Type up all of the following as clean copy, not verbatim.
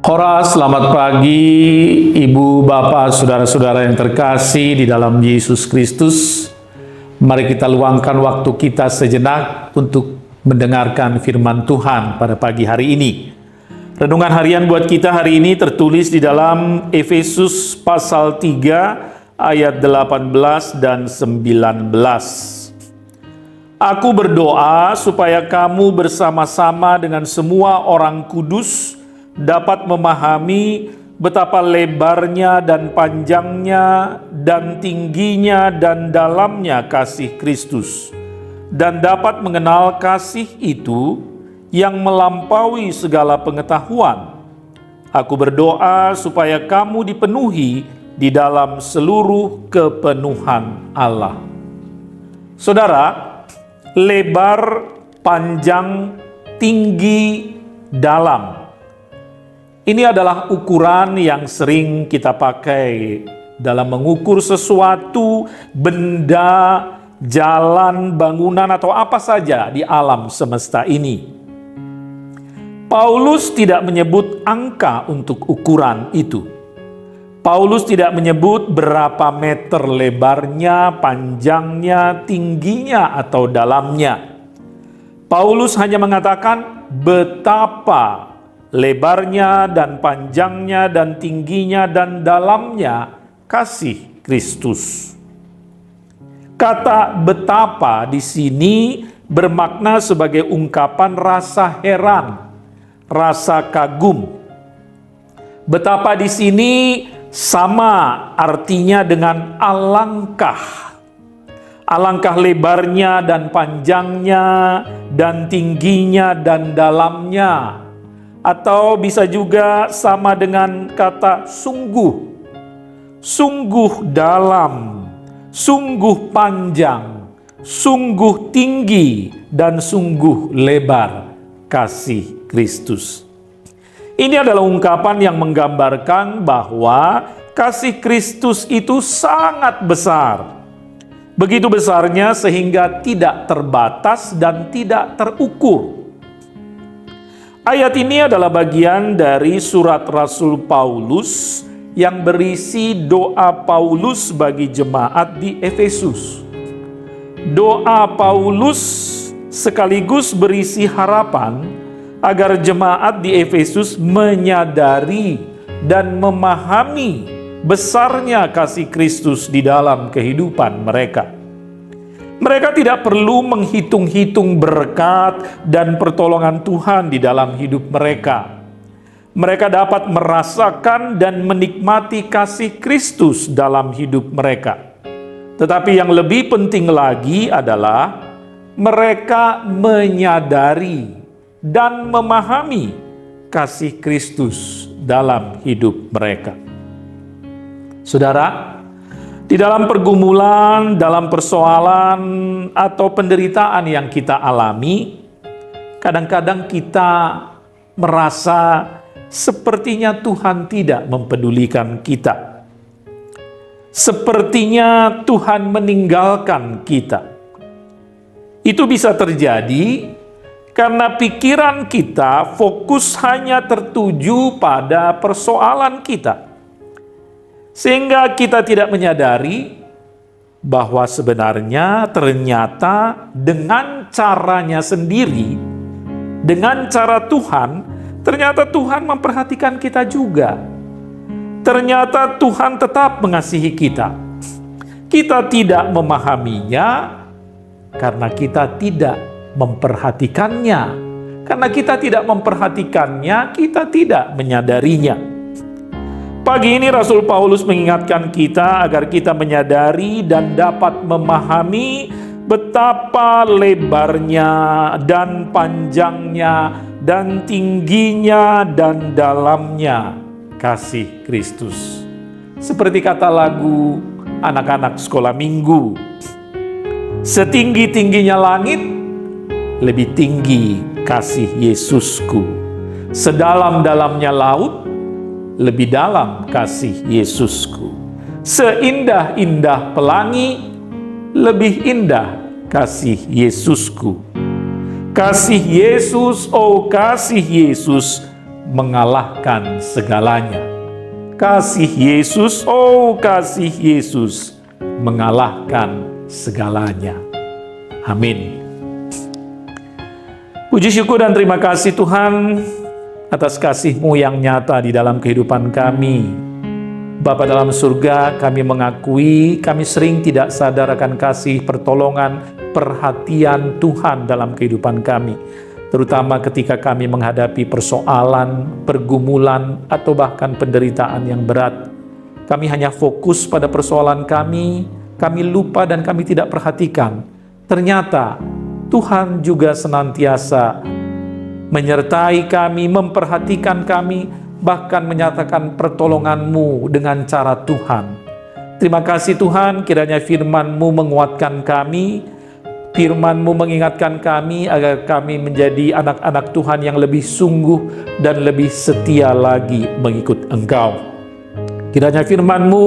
Hora, selamat pagi, Ibu, Bapak, Saudara-saudara yang terkasih di dalam Yesus Kristus. Mari kita luangkan waktu kita sejenak untuk mendengarkan firman Tuhan pada pagi hari ini. Renungan harian buat kita hari ini tertulis di dalam Efesus pasal 3 ayat 18 dan 19. Aku berdoa supaya kamu bersama-sama dengan semua orang kudus dapat memahami betapa lebarnya dan panjangnya dan tingginya dan dalamnya kasih Kristus, dan dapat mengenal kasih itu yang melampaui segala pengetahuan. Aku berdoa supaya kamu dipenuhi di dalam seluruh kepenuhan Allah. Saudara, lebar, panjang, tinggi, dalam. Ini adalah ukuran yang sering kita pakai dalam mengukur sesuatu, benda, jalan, bangunan, atau apa saja di alam semesta ini. Paulus tidak menyebut angka untuk ukuran itu. Paulus tidak menyebut berapa meter lebarnya, panjangnya, tingginya, atau dalamnya. Paulus hanya mengatakan betapa lebarnya dan panjangnya dan tingginya dan dalamnya kasih Kristus. Kata betapa di sini bermakna sebagai ungkapan rasa heran, rasa kagum. Betapa di sini sama artinya dengan alangkah. Alangkah lebarnya dan panjangnya dan tingginya dan dalamnya. Atau bisa juga sama dengan kata sungguh. Sungguh dalam, sungguh panjang, sungguh tinggi, dan sungguh lebar kasih Kristus. Ini adalah ungkapan yang menggambarkan bahwa kasih Kristus itu sangat besar. Begitu besarnya sehingga tidak terbatas dan tidak terukur. Ayat ini adalah bagian dari surat Rasul Paulus yang berisi doa Paulus bagi jemaat di Efesus. Doa Paulus sekaligus berisi harapan agar jemaat di Efesus menyadari dan memahami besarnya kasih Kristus di dalam kehidupan mereka. Mereka tidak perlu menghitung-hitung berkat dan pertolongan Tuhan di dalam hidup mereka. Mereka dapat merasakan dan menikmati kasih Kristus dalam hidup mereka. Tetapi yang lebih penting lagi adalah mereka menyadari dan memahami kasih Kristus dalam hidup mereka. Saudara, di dalam pergumulan, dalam persoalan, atau penderitaan yang kita alami, kadang-kadang kita merasa sepertinya Tuhan tidak mempedulikan kita. Sepertinya Tuhan meninggalkan kita. Itu bisa terjadi karena pikiran kita fokus hanya tertuju pada persoalan kita. Sehingga kita tidak menyadari bahwa sebenarnya ternyata dengan caranya sendiri, dengan cara Tuhan, ternyata Tuhan memperhatikan kita juga. Ternyata Tuhan tetap mengasihi kita. Kita tidak memahaminya karena kita tidak memperhatikannya. Karena kita tidak memperhatikannya, kita tidak menyadarinya. Pagi ini Rasul Paulus mengingatkan kita agar kita menyadari dan dapat memahami betapa lebarnya dan panjangnya dan tingginya dan dalamnya kasih Kristus. Seperti kata lagu anak-anak sekolah minggu, setinggi-tingginya langit, lebih tinggi kasih Yesusku. Sedalam-dalamnya laut, lebih dalam kasih Yesusku. Seindah-indah pelangi, lebih indah kasih Yesusku. Kasih Yesus, oh kasih Yesus, mengalahkan segalanya. Kasih Yesus, oh kasih Yesus, mengalahkan segalanya. Amin. Puji syukur dan terima kasih Tuhan atas kasih-Mu yang nyata di dalam kehidupan kami. Bapa dalam surga, kami mengakui kami sering tidak sadar akan kasih, pertolongan, perhatian Tuhan dalam kehidupan kami. Terutama ketika kami menghadapi persoalan, pergumulan, atau bahkan penderitaan yang berat. Kami hanya fokus pada persoalan kami lupa dan kami tidak perhatikan. Ternyata Tuhan juga senantiasa menyertai kami, memperhatikan kami, bahkan menyatakan pertolongan-Mu dengan cara Tuhan. Terima kasih Tuhan, kiranya firman-Mu menguatkan kami, firman-Mu mengingatkan kami agar kami menjadi anak-anak Tuhan yang lebih sungguh dan lebih setia lagi mengikut Engkau. Kiranya firman-Mu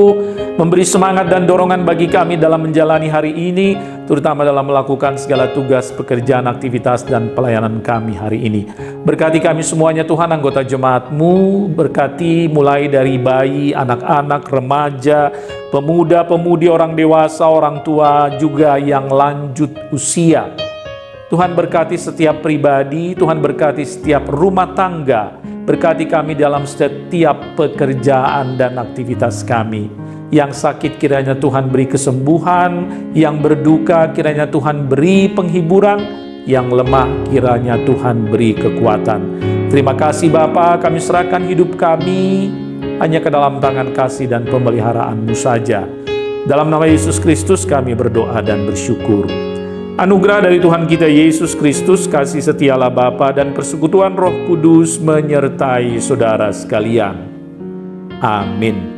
memberi semangat dan dorongan bagi kami dalam menjalani hari ini, terutama dalam melakukan segala tugas, pekerjaan, aktivitas, dan pelayanan kami hari ini. Berkati kami semuanya Tuhan, anggota jemaat-Mu, berkati mulai dari bayi, anak-anak, remaja, pemuda-pemudi, orang dewasa, orang tua, juga yang lanjut usia. Tuhan berkati setiap pribadi, Tuhan berkati setiap rumah tangga, berkati kami dalam setiap pekerjaan dan aktivitas kami. Yang sakit kiranya Tuhan beri kesembuhan, yang berduka kiranya Tuhan beri penghiburan, yang lemah kiranya Tuhan beri kekuatan. Terima kasih Bapa, kami serahkan hidup kami hanya ke dalam tangan kasih dan pemeliharaan-Mu saja. Dalam nama Yesus Kristus kami berdoa dan bersyukur. Anugerah dari Tuhan kita Yesus Kristus, kasih setialah Bapa dan persekutuan Roh Kudus menyertai saudara sekalian. Amin.